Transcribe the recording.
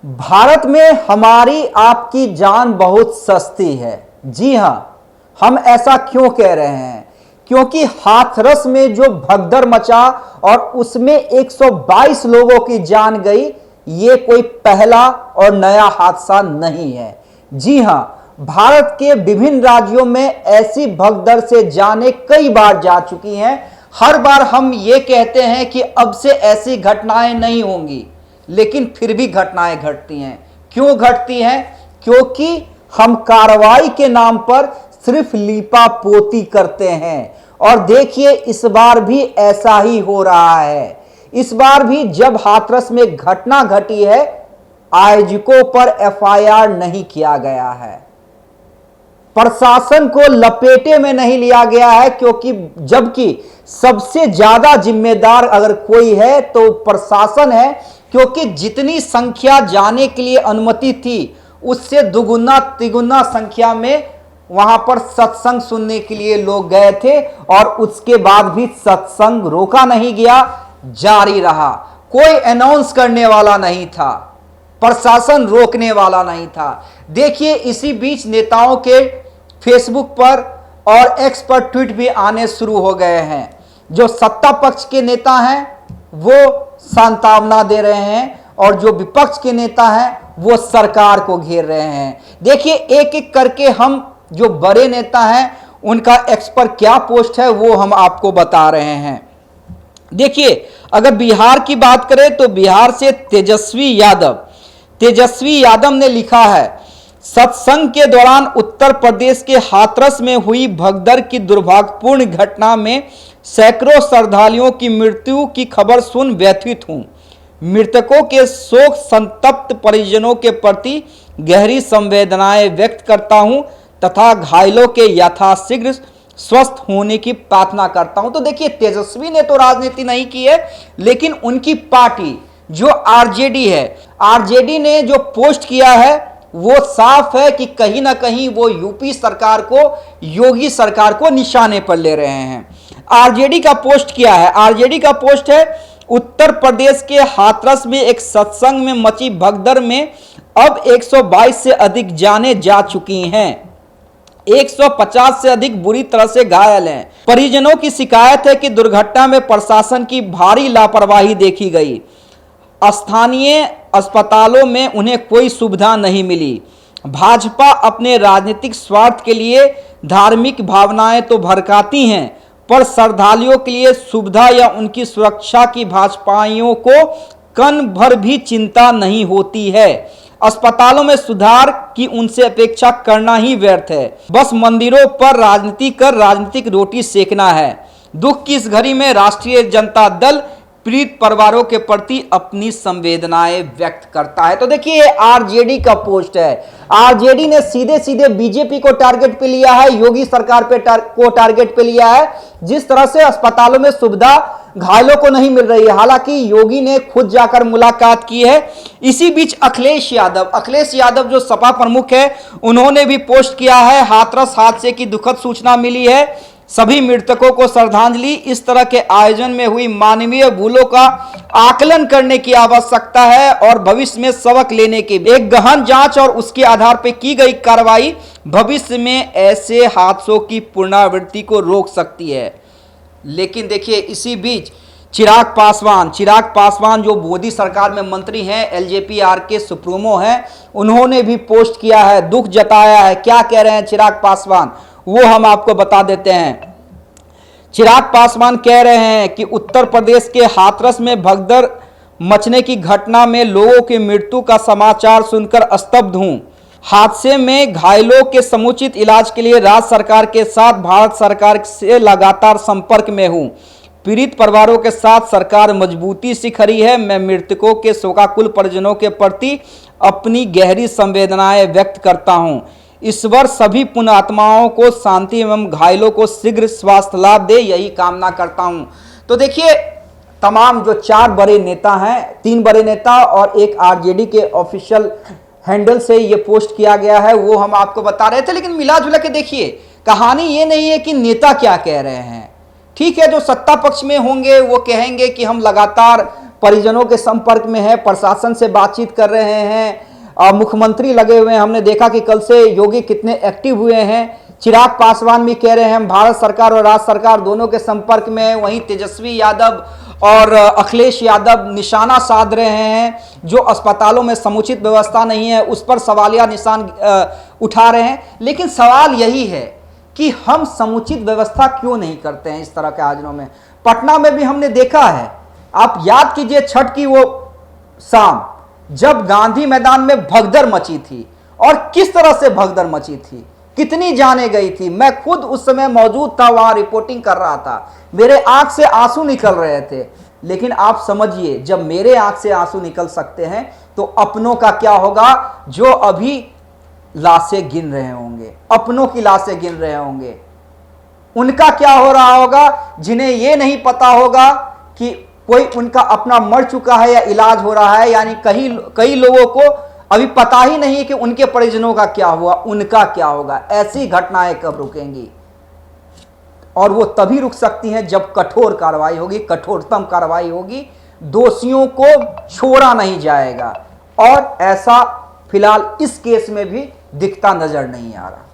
भारत में हमारी आपकी जान बहुत सस्ती है। जी हां, हम ऐसा क्यों कह रहे हैं? क्योंकि हाथरस में जो भगदड़ मचा और उसमें 122 लोगों की जान गई, ये कोई पहला और नया हादसा नहीं है। जी हां, भारत के विभिन्न राज्यों में ऐसी भगदड़ से जानें कई बार जा चुकी हैं। हर बार हम ये कहते हैं कि अब से ऐसी घटनाएं नहीं होंगी, लेकिन फिर भी घटनाएं घटती हैं। क्यों घटती हैं? क्योंकि हम कार्रवाई के नाम पर सिर्फ लीपापोती करते हैं। और देखिए, इस बार भी ऐसा ही हो रहा है। इस बार भी जब हाथरस में घटना घटी है, आयोजकों पर एफआईआर नहीं किया गया है, प्रशासन को लपेटे में नहीं लिया गया है, क्योंकि जबकि सबसे ज्यादा जिम्मेदार अगर कोई है तो प्रशासन है। क्योंकि जितनी संख्या जाने के लिए अनुमति थी, उससे दुगुना तिगुना संख्या में वहां पर सत्संग सुनने के लिए लोग गए थे और उसके बाद भी सत्संग रोका नहीं गया, जारी रहा। कोई अनाउंस करने वाला नहीं था, प्रशासन रोकने वाला नहीं था। देखिए, इसी बीच नेताओं के फेसबुक पर और एक्स पर ट्वीट भी आने शुरू हो गए हैं। जो सत्ता पक्ष के नेता हैं वो सांत्वना दे रहे हैं और जो विपक्ष के नेता हैं वो सरकार को घेर रहे हैं। देखिए, एक एक करके हम जो बड़े नेता हैं उनका एक्स पर क्या पोस्ट है वो हम आपको बता रहे हैं। देखिए, अगर बिहार की बात करें तो बिहार से तेजस्वी यादव ने लिखा है, सत्संग के दौरान उत्तर प्रदेश के हाथरस में हुई भगदड़ की दुर्भाग्यपूर्ण घटना में सैकड़ों श्रद्धालुओं की मृत्यु की खबर सुन व्यथित हूं। मृतकों के शोक संतप्त परिजनों के प्रति गहरी संवेदनाएं व्यक्त करता हूं तथा घायलों के यथाशीघ्र स्वस्थ होने की प्रार्थना करता हूं। तो देखिए, तेजस्वी ने तो राजनीति नहीं की है, लेकिन उनकी पार्टी जो आरजेडी है, आरजेडी ने जो पोस्ट किया है वो साफ है कि कहीं ना कहीं वो यूपी सरकार को, योगी सरकार को निशाने पर ले रहे हैं। आरजेडी का पोस्ट क्या है? आरजेडी का पोस्ट है, उत्तर प्रदेश के हाथरस में एक सत्संग में मची भगदड़ में अब 122 से अधिक जानें जा चुकी हैं, 150 से अधिक बुरी तरह से घायल हैं। परिजनों की शिकायत है कि दुर्घटना में प्रशासन की भारी लापरवाही देखी गई। स्थानीय अस्पतालों में उन्हें कोई सुविधा नहीं मिली। भाजपा अपने राजनीतिक स्वार्थ के लिए धार्मिक भावनाएं तो भड़काती हैं, पर श्रद्धालुओं के लिए सुविधा या उनकी सुरक्षा की भाजपाइयों को कण भर भी चिंता नहीं होती है। अस्पतालों में सुधार की उनसे अपेक्षा करना ही व्यर्थ है। बस मंदिरों पर राजनीति कर राजनीतिक रोटी सेकना है। दुख की इस घड़ी में राष्ट्रीय जनता दल पीड़ित परिवारों के प्रति अपनी संवेदनाएं व्यक्त करता है। तो देखिए, ये आरजेडी का पोस्ट है। आरजेडी ने सीधे सीधे बीजेपी को टारगेट पे लिया है, योगी सरकार को टारगेट पे लिया है। जिस तरह से अस्पतालों में सुविधा घायलों को नहीं मिल रही है, हालांकि योगी ने खुद जाकर मुलाकात की है। इसी बीच अखिलेश यादव जो सपा प्रमुख है, उन्होंने भी पोस्ट किया है, हाथरस हादसे की दुखद सूचना मिली है, सभी मृतकों को श्रद्धांजलि। इस तरह के आयोजन में हुई मानवीय भूलों का आकलन करने की आवश्यकता है और भविष्य में सबक लेने की एक गहन जांच और उसके आधार पर की गई कार्रवाई भविष्य में ऐसे हादसों की पुनरावृत्ति को रोक सकती है। लेकिन देखिए, इसी बीच चिराग पासवान जो मोदी सरकार में मंत्री हैं, एलजेपी-आर के सुप्रीमो हैं, उन्होंने भी पोस्ट किया है, दुख जताया है। क्या कह रहे हैं चिराग पासवान, वो हम आपको बता देते हैं। चिराग पासवान कह रहे हैं कि उत्तर प्रदेश के हाथरस में भगदड़ मचने की घटना में लोगों की मृत्यु का समाचार सुनकर स्तब्ध हूं। हादसे में घायलों के समुचित इलाज के लिए राज्य सरकार के साथ भारत सरकार से लगातार संपर्क में हूं। पीड़ित परिवारों के साथ सरकार मजबूती से खड़ी है। मैं मृतकों के शोकाकुल परिजनों के प्रति अपनी गहरी संवेदनाएं व्यक्त करता हूं। ईश्वर सभी पुण्यात्माओं को शांति एवं घायलों को शीघ्र स्वास्थ्य लाभ दे, यही कामना करता हूं। तो देखिए, तमाम जो 4 बड़े नेता हैं, 3 बड़े नेता और एक आरजेडी के ऑफिशियल हैंडल से ये पोस्ट किया गया है, वो हम आपको बता रहे थे। लेकिन मिला जुला के देखिए, कहानी ये नहीं है कि नेता क्या कह रहे हैं। ठीक है, जो सत्ता पक्ष में होंगे वो कहेंगे कि हम लगातार परिजनों के संपर्क में है, प्रशासन से बातचीत कर रहे हैं, मुख्यमंत्री लगे हुए हैं। हमने देखा कि कल से योगी कितने एक्टिव हुए हैं। चिराग पासवान भी कह रहे हैं हम भारत सरकार और राज्य सरकार दोनों के संपर्क में है। वहीं तेजस्वी यादव और अखिलेश यादव निशाना साध रहे हैं, जो अस्पतालों में समुचित व्यवस्था नहीं है उस पर सवालिया निशान उठा रहे हैं। लेकिन सवाल यही है कि हम समुचित व्यवस्था क्यों नहीं करते हैं इस तरह के आयोजनों में। पटना में भी हमने देखा है, आप याद कीजिए छठ की वो शाम जब गांधी मैदान में भगदड़ मची थी, और किस तरह से भगदड़ मची थी, कितनी जाने गई थी। मैं खुद उस समय मौजूद था, वहां रिपोर्टिंग कर रहा था, मेरे आंख से आंसू निकल रहे थे। लेकिन आप समझिए, जब मेरे आंख से आंसू निकल सकते हैं तो अपनों का क्या होगा, जो अभी लाशें गिन रहे होंगे, अपनों की लाशें गिन रहे होंगे, उनका क्या हो रहा होगा, जिन्हें यह नहीं पता होगा कि कोई उनका अपना मर चुका है या इलाज हो रहा है। यानी कई लोगों को अभी पता ही नहीं है कि उनके परिजनों का क्या हुआ, उनका क्या होगा। ऐसी घटनाएं कब रुकेंगी? और वो तभी रुक सकती हैं जब कठोर कार्रवाई होगी, कठोरतम कार्रवाई होगी, दोषियों को छोड़ा नहीं जाएगा। और ऐसा फिलहाल इस केस में भी दिखता नजर नहीं आ रहा।